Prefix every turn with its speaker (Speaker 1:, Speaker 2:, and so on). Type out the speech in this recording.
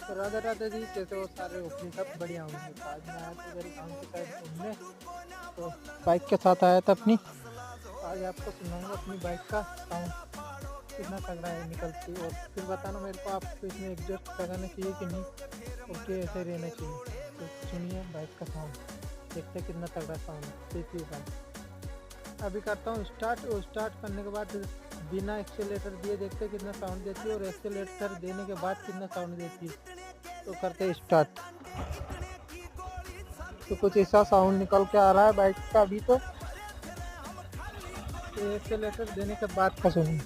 Speaker 1: तो राधा राधा जी, कैसे हो सारे ओपनिंग सब बढ़िया होंगे। तो आज मैं आया था मेरे गाँव की साइड घूमने, तो बाइक के साथ आया था अपनी। आज आपको सुनाऊंगा अपनी बाइक का साउंड कितना तगड़ा है निकलती है, और फिर बताना मेरे को आपको इसमें एग्जॉस्ट लगाना चाहिए कि नहीं, और कैसे रहना चाहिए। तो सुनिए बाइक का साउंड, देखते हैं कितना तगड़ा साउंड देती है बाइक। अभी करता हूँ स्टार्ट, और स्टार्ट करने के बाद बिना एक्सेलेटर दिए देखते हैं कितना साउंड देती है, और एक्सेलेटर देने के बाद कितना साउंड देती है। तो करते हैं स्टार्ट। तो कुछ ऐसा साउंड निकल के आ रहा है बाइक का अभी। तो एक्सेलेटर देने के बाद का सुनिए।